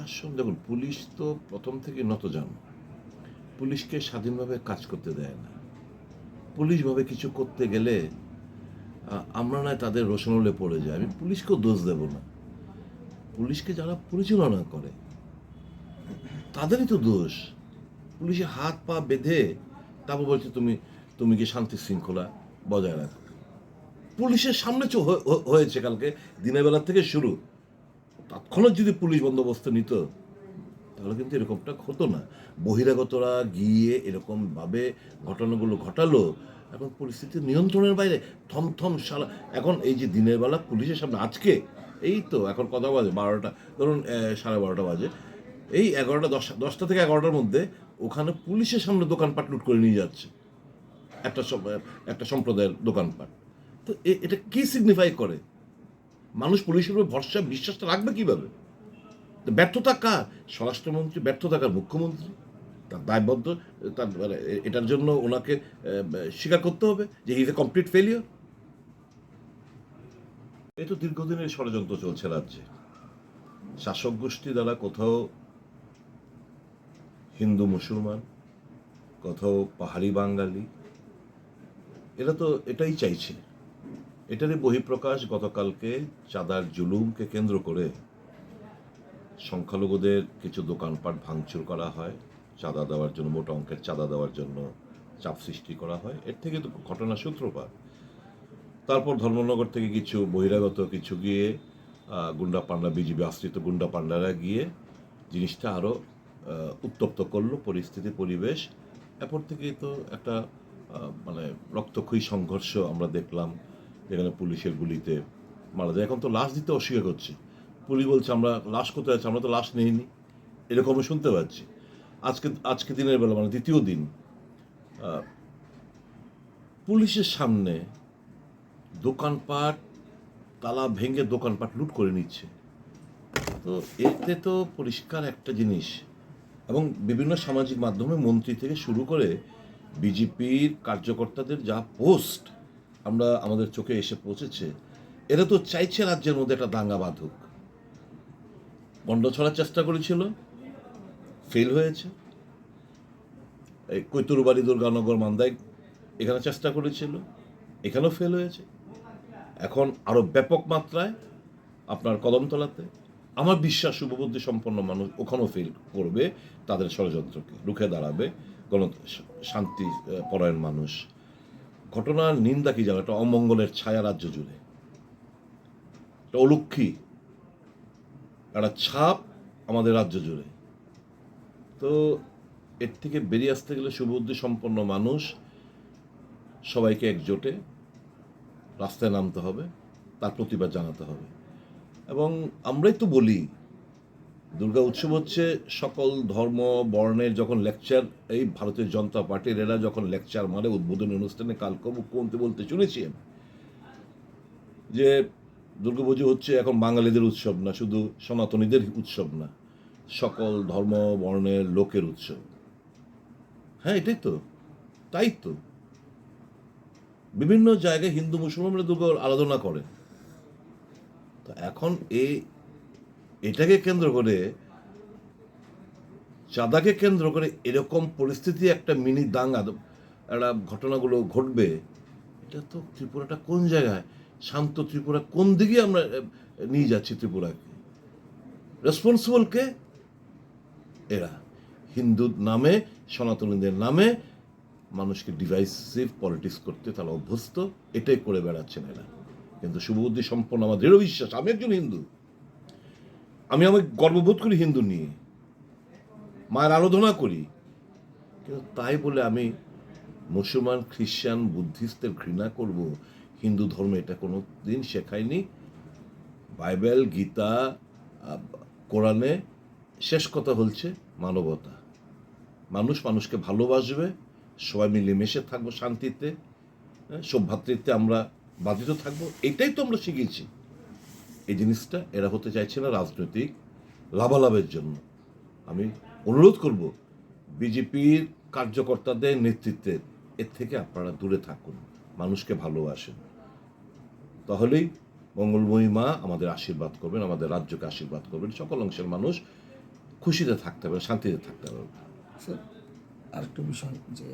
প্রশাসন দেখুন, পুলিশ তো প্রথম থেকে নতজানু। পুলিশকে স্বাধীনভাবে কাজ করতে দেয় না। পুলিশভাবে কিছু করতে গেলে আমরা নয় তাদের রোষানলে পড়ে যাই। আমি পুলিশকেও দোষ দেব না। পুলিশকে যারা পরিচালনা করে তাদেরই তো দোষ। পুলিশের হাত পা বেঁধে তারপর বলছে তুমি তুমি কি শান্তি শৃঙ্খলা বজায় রাখো। পুলিশের সামনে হয়েছে কালকে দিনের বেলা থেকে শুরু। তৎক্ষণাৎ যদি পুলিশ বন্দোবস্ত নিত তাহলে কিন্তু এরকমটা হতো না। বহিরাগতরা গিয়ে এরকমভাবে ঘটনাগুলো ঘটালো। এখন পরিস্থিতি নিয়ন্ত্রণের বাইরে। থমথম সারা এখন এই যে দিনের বেলা পুলিশের সামনে আজকে এই তো এখন কটা বাজে ১২টা, ধরুন ১২:৩০ বাজে। এই ১১টা ১০টা থেকে ১১টার মধ্যে ওখানে পুলিশের সামনে দোকানপাট লুট করে নিয়ে যাচ্ছে একটা সম্প্রদায়ের দোকানপাট। তো এটা কি সিগনিফাই করে? মানুষ পুলিশের উপর ভরসা বিশ্বাসটা রাখবে কিভাবে? ব্যর্থতা কার? স্বরাষ্ট্রমন্ত্রী, ব্যর্থতা কার? মুখ্যমন্ত্রী। তার দায়বদ্ধ, তার মানে এটার জন্য ওনাকে স্বীকার করতে হবে যে he is a complete failure. এই তো দীর্ঘদিনের ষড়যন্ত্র চলছে রাজ্যে। শাসক গোষ্ঠী দ্বারা কোথাও হিন্দু মুসলমান, কোথাও পাহাড়ি বাঙালি, এরা তো এটাই চাইছে। এটারই বহিঃপ্রকাশ গতকালকে চাঁদার জুলুমকে কেন্দ্র করে সংখ্যালঘুদের কিছু দোকানপাট ভাঙচুর করা হয়, চাঁদা দেওয়ার জন্য, মোটা অঙ্কের চাঁদা দেওয়ার জন্য চাপ সৃষ্টি করা হয়। এর থেকে তো ঘটনার সূত্রপাত। তারপর ধর্মনগর থেকে কিছু বহিরাগত কিছু গিয়ে গুন্ডা পান্ডা, বিজেপি আশ্রিত গুন্ডা পান্ডারা গিয়ে জিনিসটা আরও উত্তপ্ত করলো পরিস্থিতি, পরিবেশ। এরপর থেকেই তো একটা মানে রক্তক্ষয়ী সংঘর্ষ আমরা দেখলাম, যেখানে পুলিশের গুলিতে মারা যায়। এখন তো লাশ দিতে অস্বীকার করছে। পুলিশ বলছে আমরা লাশ কোথায় আছে, আমরা তো লাশ নেইনি, এরকমও শুনতে পাচ্ছি। আজকে দিনের বেলা মানে দ্বিতীয় দিন পুলিশের সামনে দোকানপাট তালা ভেঙে দোকানপাট লুট করে নিচ্ছে। তো এতে তো পরিষ্কার একটা জিনিস, এবং বিভিন্ন সামাজিক মাধ্যমে মন্ত্রী থেকে শুরু করে বিজেপির কার্যকর্তাদের যা পোস্ট আমাদের চোখে এসে পৌঁছেছে, এরা তো চাইছে রাজ্যের মধ্যে একটা দাঙ্গা বাঁধুক। গন্ড ছড়ার চেষ্টা করেছিল, ফেল হয়েছে। এই কৈতরবাড়ি, দুর্গানগর, মান্দাই এখানে চেষ্টা করেছিল, এখানেও ফেল হয়েছে। এখন আরো ব্যাপক মাত্রায় আপনার কদমতলাতে আমার বিশ্বাস শুভবুদ্ধি সম্পন্ন মানুষ ওখানেও ফেল করবে, তাদের ষড়যন্ত্রকে রুখে দাঁড়াবে শান্তি পরায়ণ মানুষ। ঘটনার নিন্দা কি জানো? একটা অমঙ্গলের ছায়া রাজ্য জুড়ে, একটা অলক্ষী, একটা ছাপ আমাদের রাজ্য জুড়ে। তো এর থেকে বেরিয়ে আসতে গেলে শুভবুদ্ধি সম্পন্ন মানুষ সবাইকে একজোটে রাস্তায় নামতে হবে, তার প্রতিবাদ জানাতে হবে। এবং আমরাই তো বলি দুর্গা উৎসব হচ্ছে সকল ধর্ম বর্ণের যখন লেকচার, এই ভারতীয় জনতা পার্টির এরা যখন লেকচার মারে উদ্বোধনী অনুষ্ঠানে, কালকে মুখ্যমন্ত্রী বলতে শুনেছি যে দুর্গাপুজো হচ্ছে এখন বাঙালিদের উৎসব না, শুধু সনাতনীদের উৎসব না, সকল ধর্ম বর্ণের লোকের উৎসব। হ্যাঁ, এটাই তো, তাই তো বিভিন্ন জায়গায় হিন্দু মুসলমানরা দুর্গা আরাধনা করে। তো এখন এটাকে কেন্দ্র করে, চাঁদাকে কেন্দ্র করে এরকম পরিস্থিতি, একটা মিনি দাঙ্গা একটা ঘটনাগুলো ঘটবে, এটা তো ত্রিপুরাটা কোন জায়গায়, শান্ত ত্রিপুরা কোন দিকে আমরা নিয়ে যাচ্ছি ত্রিপুরাকে? রেসপন্সিবল কে? এরা হিন্দুর নামে, সনাতনীদের নামে মানুষকে ডিভাইসিভ পলিটিক্স করতে তারা অভ্যস্ত, এটাই করে বেড়াচ্ছেন এরা। কিন্তু শুভবুদ্ধি সম্পন্ন আমার দৃঢ় বিশ্বাস, আমি একজন হিন্দু, আমি গর্ববোধ করি হিন্দু নিয়ে, মায়ের আরাধনা করি, কিন্তু তাই বলে আমি মুসলমান, খ্রিস্টান, বুদ্ধিস্টদের ঘৃণা করব? হিন্দু ধর্ম এটা কোনো দিন শেখায়নি। বাইবেল, গীতা, কোরআনে শেষ কথা হচ্ছে মানবতা। মানুষ মানুষকে ভালোবাসবে, সবাই মিলেমিশে থাকবো শান্তিতে, সৌভ্রাতৃত্বে আমরা বাধিত থাকবো, এটাই তো আমরা শিখেছি। এই জিনিসটা এরা হতে চাইছে না রাজনৈতিক লাভালাভের জন্য। আমি অনুরোধ করব বিজেপির কার্যকর্তাদের নেতৃত্বের, এর থেকে আপনারা দূরে থাকুন, মানুষকে ভালোবাসেন, তাহলেই মঙ্গলময়ী মা আমাদের আশীর্বাদ করবেন, আমাদের রাজ্যকে আশীর্বাদ করবেন, সকল অংশের মানুষ খুশিতে থাকতে পারবে, শান্তিতে থাকতে পারবে। স্যার আরেকটা বিষয় যে